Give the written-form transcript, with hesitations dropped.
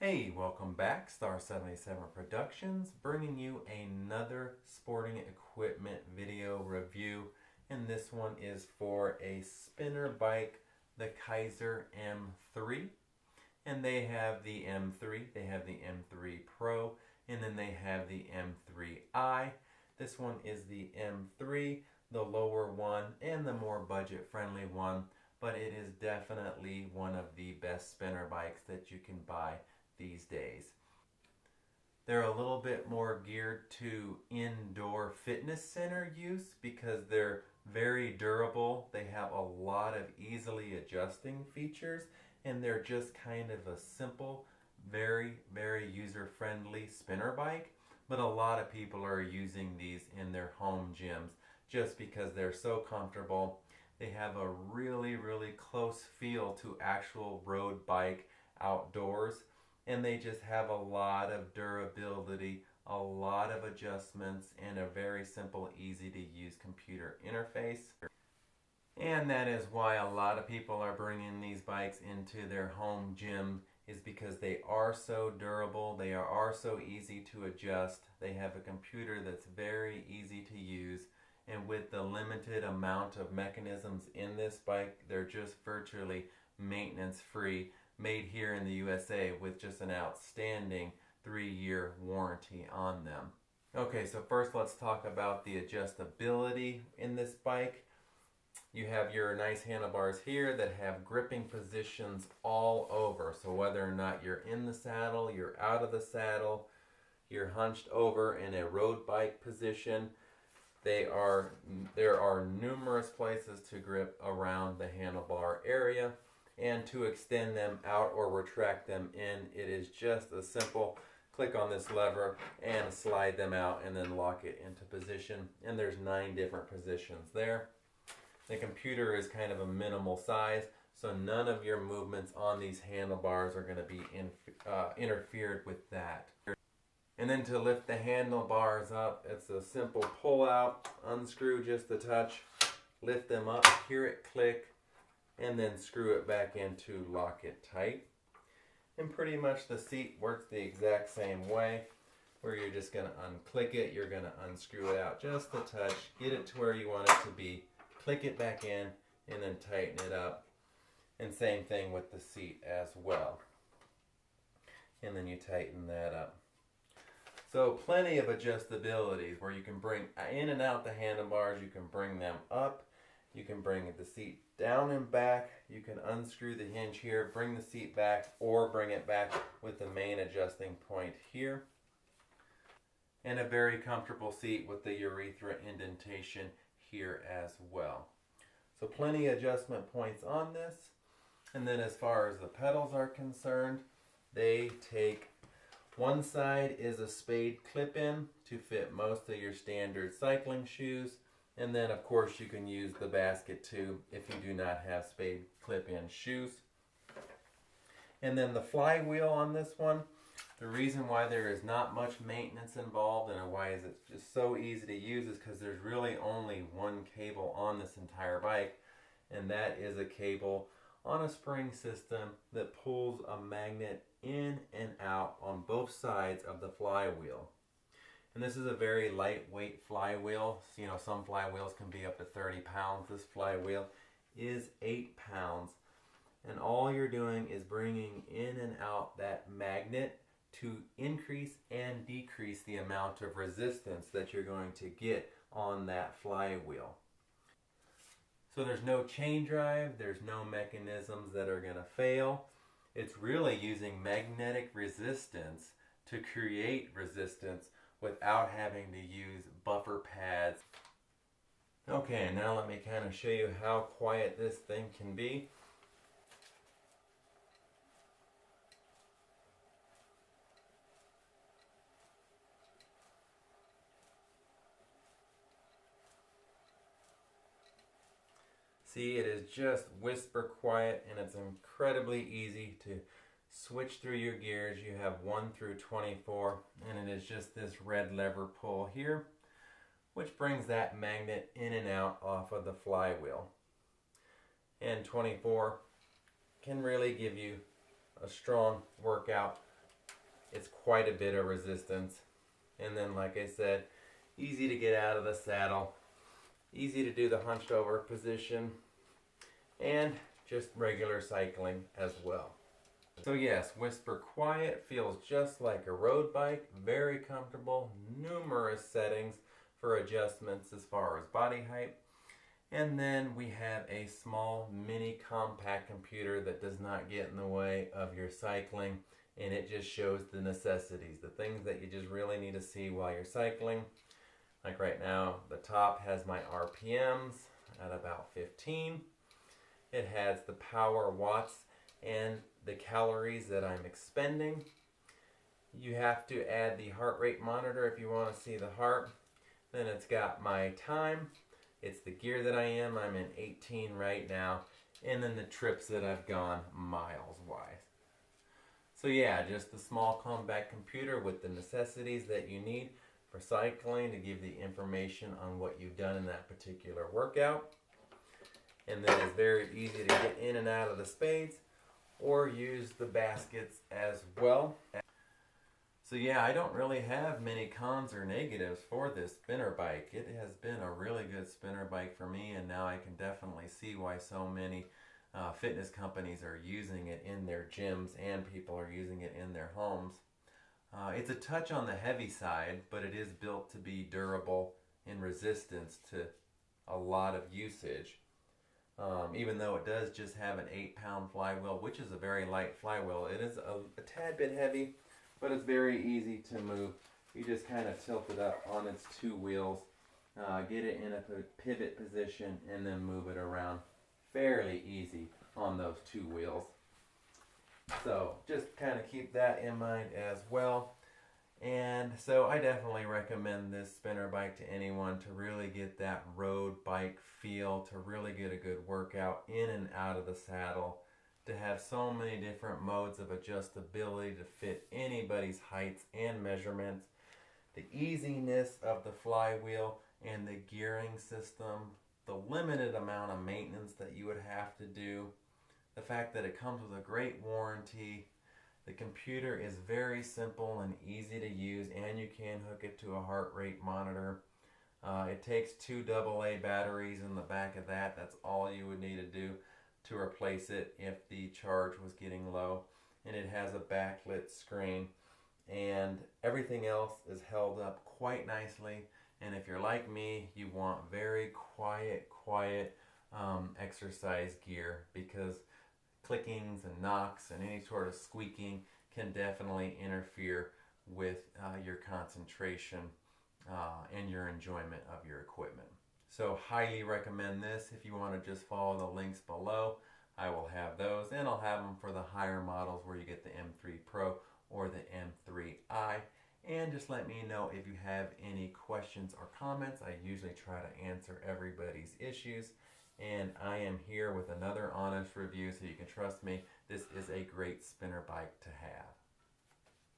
Hey, welcome back. Star 77 Productions bringing you another sporting equipment video review. And this one is for a spinner bike, the Keiser M3. And they have the M3, they have the M3 Pro, and then they have the M3i. This one is the M3, the lower one and the more budget-friendly one, but it is definitely one of the best spinner bikes that you can buy these days. They're a little bit more geared to indoor fitness center use because they're very durable. They have a lot of easily adjusting features, and they're just kind of a simple, very user-friendly spinner bike. But a lot of people are using these in their home gyms just because they're so comfortable. They have a really close feel to actual road bike outdoors, and they just have a lot of durability, a lot of adjustments, and a very simple, easy to use computer interface. And that is why a lot of people are bringing these bikes into their home gym, is because they are so durable, they are so easy to adjust, they have a computer that's very easy to use, and with the limited amount of mechanisms in this bike, they're just virtually maintenance free, made here in the USA with just an outstanding 3-year warranty on them. Okay, so first let's talk about the adjustability in this bike. You have your nice handlebars here that have gripping positions all over. So whether or not you're in the saddle, you're out of the saddle, you're hunched over in a road bike position, there are numerous places to grip around the handlebar area. And to extend them out or retract them in, it is just a simple click on this lever and slide them out and then lock it into position. And there's 9 different positions there. The computer is kind of a minimal size, so none of your movements on these handlebars are going to be interfered with that. And then to lift the handlebars up, it's a simple pull out, unscrew just a touch, lift them up, hear it click, and then screw it back in to lock it tight. And pretty much the seat works the exact same way, where you're just going to unclick it, you're going to unscrew it out just a touch, get it to where you want it to be, click it back in, and then tighten it up. And same thing with the seat as well. And then you tighten that up. So plenty of adjustability where you can bring in and out the handlebars, you can bring them up, you can bring the seat down and back, you can unscrew the hinge here, bring the seat back, or bring it back with the main adjusting point here. And a very comfortable seat with the urethra indentation here as well. So plenty of adjustment points on this. And then as far as the pedals are concerned, they take, one side is a spade clip-in to fit most of your standard cycling shoes. And then of course you can use the basket too if you do not have spade clip-in shoes. And then the flywheel on this one, the reason why there is not much maintenance involved and why is it just so easy to use is because there's really only one cable on this entire bike, and that is a cable on a spring system that pulls a magnet in and out on both sides of the flywheel. And this is a very lightweight flywheel. You know, some flywheels can be up to 30 pounds. This flywheel is 8 pounds. And all you're doing is bringing in and out that magnet to increase and decrease the amount of resistance that you're going to get on that flywheel. So there's no chain drive, there's no mechanisms that are going to fail. It's really using magnetic resistance to create resistance without having to use buffer pads. Okay, now let me kind of show you how quiet this thing can be. See, it is just whisper quiet, and it's incredibly easy to switch through your gears. You have 1 through 24, and it is just this red lever pull here, which brings that magnet in and out off of the flywheel. And 24 can really give you a strong workout It's quite a bit of resistance. And then, like I said, easy to get out of the saddle, easy to do the hunched over position, and just regular cycling as well. So yes, Whisper Quiet feels just like a road bike, very comfortable, numerous settings for adjustments as far as body height. And then we have a small mini compact computer that does not get in the way of your cycling, and it just shows the necessities, the things that you just really need to see while you're cycling. Like right now, the top has my RPMs at about 15. It has the power watts and the calories that I'm expending. You have to add the heart rate monitor if you want to see the heart. Then it's got my time. It's the gear that I am. I'm in 18 right now. And then the trips that I've gone miles wise. So yeah, just a small compact computer with the necessities that you need for cycling to give the information on what you've done in that particular workout. And then it's very easy to get in and out of the spades or use the baskets as well. So yeah, I don't really have many cons or negatives for this spinner bike. It has been a really good spinner bike for me, and now I can definitely see why so many fitness companies are using it in their gyms and people are using it in their homes. It's a touch on the heavy side, but it is built to be durable and resistance to a lot of usage. Even though it does just have an 8-pound flywheel, which is a very light flywheel, it is a tad bit heavy, but it's very easy to move. You just kind of tilt it up on its two wheels, get it in a pivot position, and then move it around fairly easy on those two wheels. So just kind of keep that in mind as well. And so I definitely recommend this spinner bike to anyone to really get that road bike feel, to really get a good workout in and out of the saddle, to have so many different modes of adjustability to fit anybody's heights and measurements, the easiness of the flywheel and the gearing system, the limited amount of maintenance that you would have to do, the fact that it comes with a great warranty. The computer is very simple and easy to use, and you can hook it to a heart rate monitor. It takes 2 AA batteries in the back of that. That's all you would need to do to replace it if the charge was getting low. And it has a backlit screen, and everything else is held up quite nicely. And if you're like me, you want very quiet exercise gear, because clickings and knocks and any sort of squeaking can definitely interfere with your concentration and your enjoyment of your equipment. So highly recommend this. If you want to just follow the links below, I will have those, and I'll have them for the higher models where you get the M3 Pro or the M3i. And just let me know if you have any questions or comments. I usually try to answer everybody's issues. And I am here with another honest review, so you can trust me. This is a great spinner bike to have.